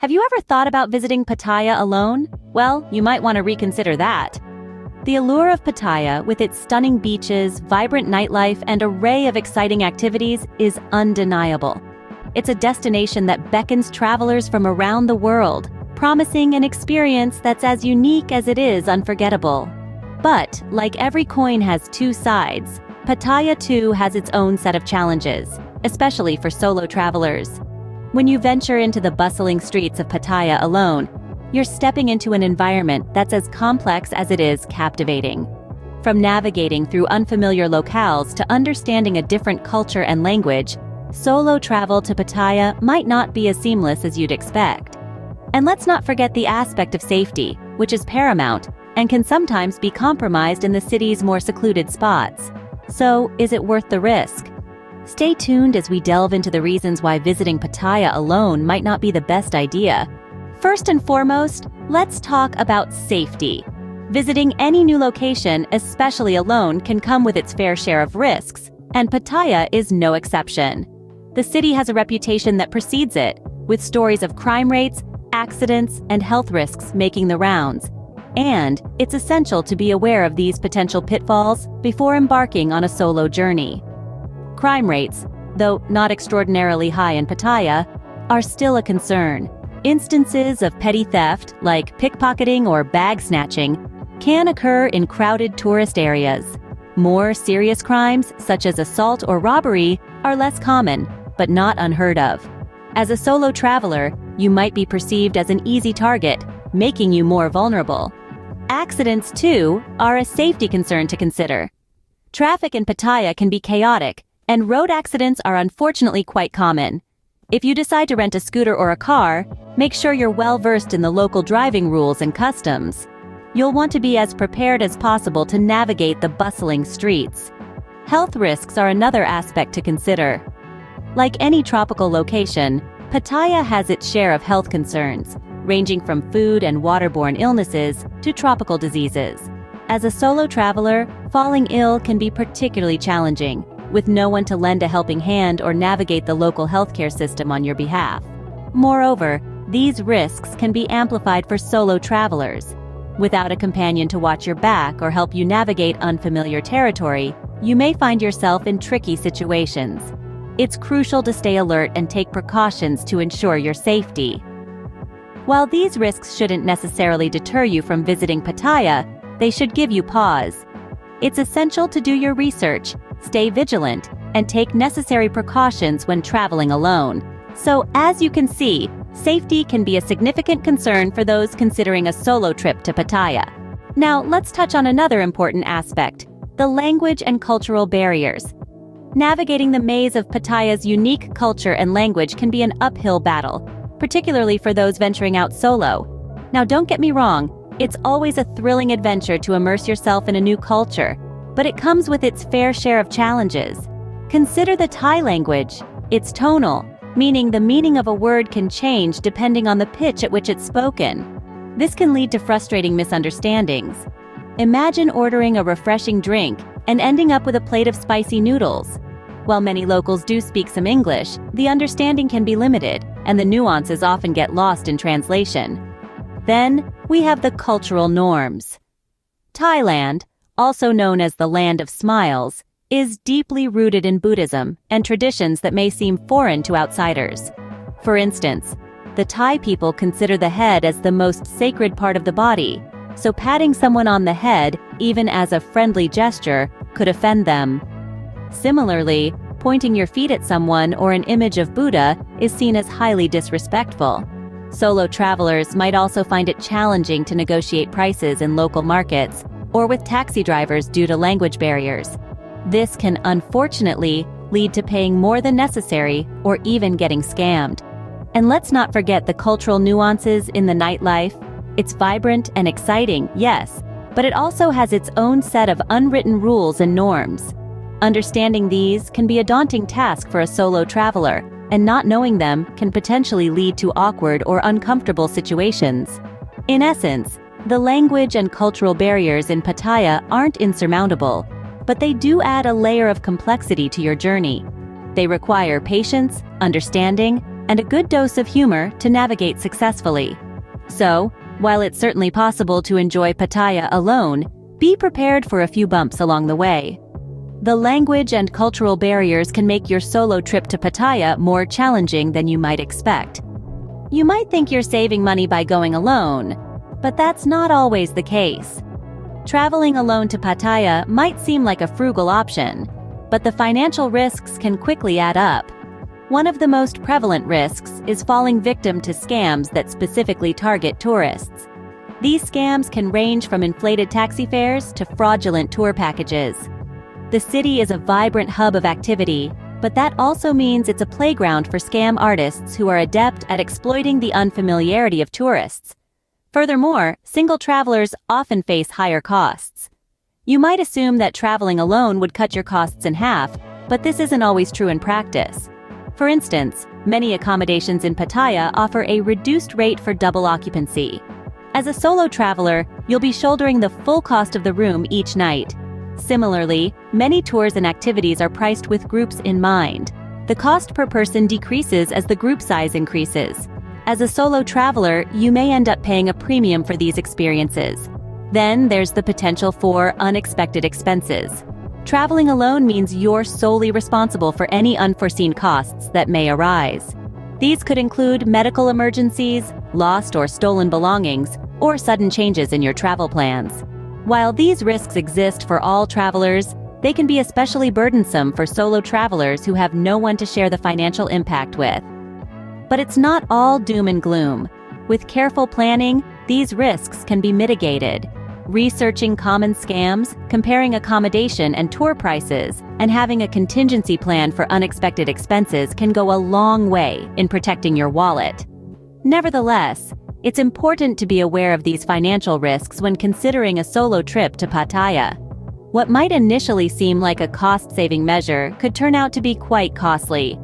Have you ever thought about visiting Pattaya alone? Well, you might want to reconsider that. The allure of Pattaya, with its stunning beaches, vibrant nightlife, and array of exciting activities, is undeniable. It's a destination that beckons travelers from around the world, promising an experience that's as unique as it is unforgettable. But, like every coin has two sides, Pattaya too has its own set of challenges, especially for solo travelers. When you venture into the bustling streets of Pattaya alone, you're stepping into an environment that's as complex as it is captivating. From navigating through unfamiliar locales to understanding a different culture and language, solo travel to Pattaya might not be as seamless as you'd expect. And let's not forget the aspect of safety, which is paramount and can sometimes be compromised in the city's more secluded spots. So, is it worth the risk? Stay tuned as we delve into the reasons why visiting Pattaya alone might not be the best idea. First and foremost, let's talk about safety. Visiting any new location, especially alone, can come with its fair share of risks, and Pattaya is no exception. The city has a reputation that precedes it, with stories of crime rates, accidents, and health risks making the rounds. And it's essential to be aware of these potential pitfalls before embarking on a solo journey. Crime rates, though not extraordinarily high in Pattaya, are still a concern. Instances of petty theft, like pickpocketing or bag snatching, can occur in crowded tourist areas. More serious crimes, such as assault or robbery, are less common, but not unheard of. As a solo traveler, you might be perceived as an easy target, making you more vulnerable. Accidents, too, are a safety concern to consider. Traffic in Pattaya can be chaotic, and road accidents are unfortunately quite common. If you decide to rent a scooter or a car, make sure you're well-versed in the local driving rules and customs. You'll want to be as prepared as possible to navigate the bustling streets. Health risks are another aspect to consider. Like any tropical location, Pattaya has its share of health concerns, ranging from food and waterborne illnesses to tropical diseases. As a solo traveler, falling ill can be particularly challenging, with no one to lend a helping hand or navigate the local healthcare system on your behalf. Moreover, these risks can be amplified for solo travelers. Without a companion to watch your back or help you navigate unfamiliar territory, you may find yourself in tricky situations. It's crucial to stay alert and take precautions to ensure your safety. While these risks shouldn't necessarily deter you from visiting Pattaya, they should give you pause. It's essential to do your research, stay vigilant, and take necessary precautions when traveling alone. So, as you can see, safety can be a significant concern for those considering a solo trip to Pattaya. Now, let's touch on another important aspect: the language and cultural barriers. Navigating the maze of Pattaya's unique culture and language can be an uphill battle, particularly for those venturing out solo. Now, don't get me wrong, it's always a thrilling adventure to immerse yourself in a new culture, but it comes with its fair share of challenges. Consider the Thai language. It's tonal, meaning the meaning of a word can change depending on the pitch at which it's spoken. This can lead to frustrating misunderstandings. Imagine ordering a refreshing drink and ending up with a plate of spicy noodles. While many locals do speak some English, the understanding can be limited, and the nuances often get lost in translation. Then, we have the cultural norms. Thailand, also known as the Land of Smiles, is deeply rooted in Buddhism and traditions that may seem foreign to outsiders. For instance, the Thai people consider the head as the most sacred part of the body, so patting someone on the head, even as a friendly gesture, could offend them. Similarly, pointing your feet at someone or an image of Buddha is seen as highly disrespectful. Solo travelers might also find it challenging to negotiate prices in local markets or with taxi drivers due to language barriers. This can unfortunately lead to paying more than necessary or even getting scammed. And let's not forget the cultural nuances in the nightlife. It's vibrant and exciting, yes, but it also has its own set of unwritten rules and norms. Understanding these can be a daunting task for a solo traveler, and not knowing them can potentially lead to awkward or uncomfortable situations. In essence, the language and cultural barriers in Pattaya aren't insurmountable, but they do add a layer of complexity to your journey. They require patience, understanding, and a good dose of humor to navigate successfully. So, while it's certainly possible to enjoy Pattaya alone, be prepared for a few bumps along the way. The language and cultural barriers can make your solo trip to Pattaya more challenging than you might expect. You might think you're saving money by going alone, but that's not always the case. Traveling alone to Pattaya might seem like a frugal option, but the financial risks can quickly add up. One of the most prevalent risks is falling victim to scams that specifically target tourists. These scams can range from inflated taxi fares to fraudulent tour packages. The city is a vibrant hub of activity, but that also means it's a playground for scam artists who are adept at exploiting the unfamiliarity of tourists. Furthermore, single travelers often face higher costs. You might assume that traveling alone would cut your costs in half, but this isn't always true in practice. For instance, many accommodations in Pattaya offer a reduced rate for double occupancy. As a solo traveler, you'll be shouldering the full cost of the room each night. Similarly, many tours and activities are priced with groups in mind. The cost per person decreases as the group size increases. As a solo traveler, you may end up paying a premium for these experiences. Then there's the potential for unexpected expenses. Traveling alone means you're solely responsible for any unforeseen costs that may arise. These could include medical emergencies, lost or stolen belongings, or sudden changes in your travel plans. While these risks exist for all travelers, they can be especially burdensome for solo travelers who have no one to share the financial impact with. But it's not all doom and gloom. With careful planning, these risks can be mitigated. Researching common scams, comparing accommodation and tour prices, and having a contingency plan for unexpected expenses can go a long way in protecting your wallet. Nevertheless, it's important to be aware of these financial risks when considering a solo trip to Pattaya. What might initially seem like a cost-saving measure could turn out to be quite costly.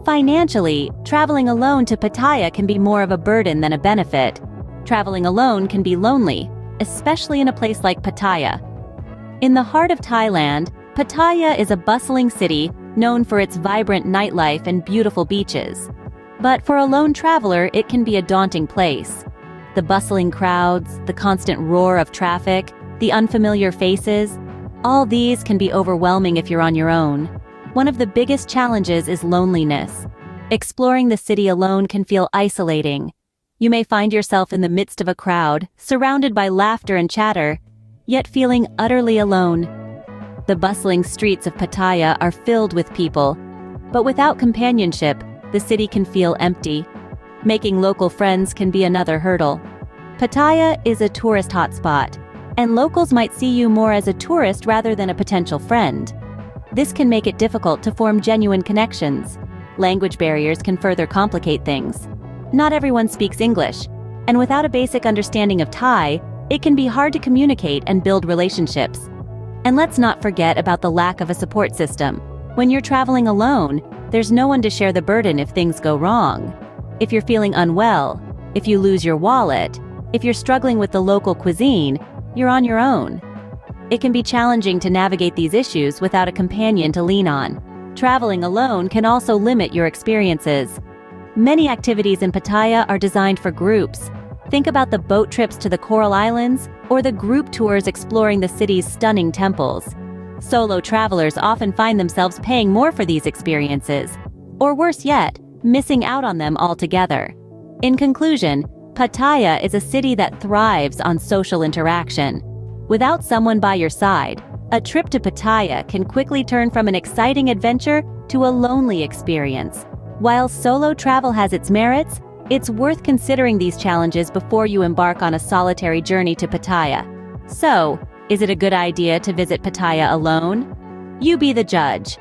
Financially, traveling alone to Pattaya can be more of a burden than a benefit. Traveling alone can be lonely, especially in a place like Pattaya. In the heart of Thailand, Pattaya is a bustling city known for its vibrant nightlife and beautiful beaches. But for a lone traveler, it can be a daunting place. The bustling crowds, the constant roar of traffic, the unfamiliar faces, all these can be overwhelming if you're on your own. One of the biggest challenges is loneliness. Exploring the city alone can feel isolating. You may find yourself in the midst of a crowd, surrounded by laughter and chatter, yet feeling utterly alone. The bustling streets of Pattaya are filled with people, but without companionship, the city can feel empty. Making local friends can be another hurdle. Pattaya is a tourist hotspot, and locals might see you more as a tourist rather than a potential friend. This can make it difficult to form genuine connections. Language barriers can further complicate things. Not everyone speaks English, and without a basic understanding of Thai, it can be hard to communicate and build relationships. And let's not forget about the lack of a support system. When you're traveling alone, there's no one to share the burden if things go wrong. If you're feeling unwell, if you lose your wallet, if you're struggling with the local cuisine, you're on your own. It can be challenging to navigate these issues without a companion to lean on. Traveling alone can also limit your experiences. Many activities in Pattaya are designed for groups. Think about the boat trips to the Coral Islands or the group tours exploring the city's stunning temples. Solo travelers often find themselves paying more for these experiences, or worse yet, missing out on them altogether. In conclusion, Pattaya is a city that thrives on social interaction. Without someone by your side, a trip to Pattaya can quickly turn from an exciting adventure to a lonely experience. While solo travel has its merits, it's worth considering these challenges before you embark on a solitary journey to Pattaya. So, is it a good idea to visit Pattaya alone? You be the judge.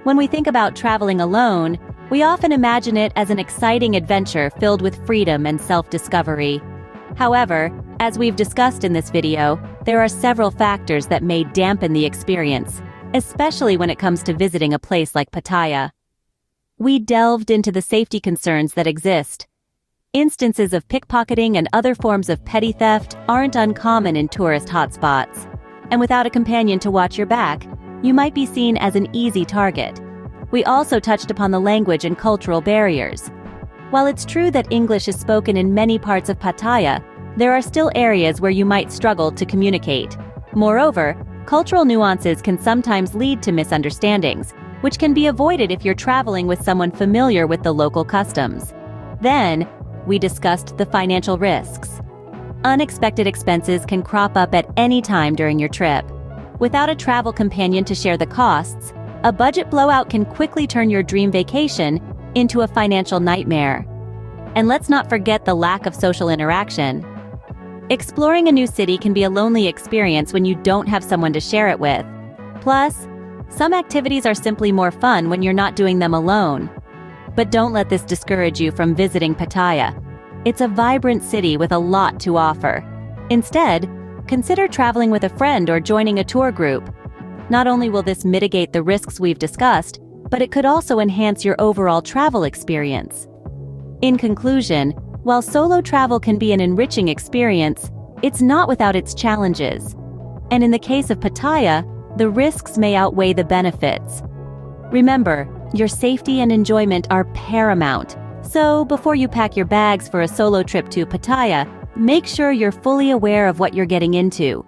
When we think about traveling alone, we often imagine it as an exciting adventure filled with freedom and self-discovery. However, as we've discussed in this video, there are several factors that may dampen the experience, especially when it comes to visiting a place like Pattaya. We delved into the safety concerns that exist. Instances of pickpocketing and other forms of petty theft aren't uncommon in tourist hotspots. And without a companion to watch your back, you might be seen as an easy target. We also touched upon the language and cultural barriers. While it's true that English is spoken in many parts of Pattaya, there are still areas where you might struggle to communicate. Moreover, cultural nuances can sometimes lead to misunderstandings, which can be avoided if you're traveling with someone familiar with the local customs. Then, we discussed the financial risks. Unexpected expenses can crop up at any time during your trip. Without a travel companion to share the costs, a budget blowout can quickly turn your dream vacation into a financial nightmare. And let's not forget the lack of social interaction. Exploring a new city can be a lonely experience when you don't have someone to share it with. Plus, some activities are simply more fun when you're not doing them alone. But don't let this discourage you from visiting Pattaya. It's a vibrant city with a lot to offer. Instead, consider traveling with a friend or joining a tour group. Not only will this mitigate the risks we've discussed, but it could also enhance your overall travel experience. In conclusion, while solo travel can be an enriching experience, it's not without its challenges. And in the case of Pattaya, the risks may outweigh the benefits. Remember, your safety and enjoyment are paramount. So, before you pack your bags for a solo trip to Pattaya, make sure you're fully aware of what you're getting into.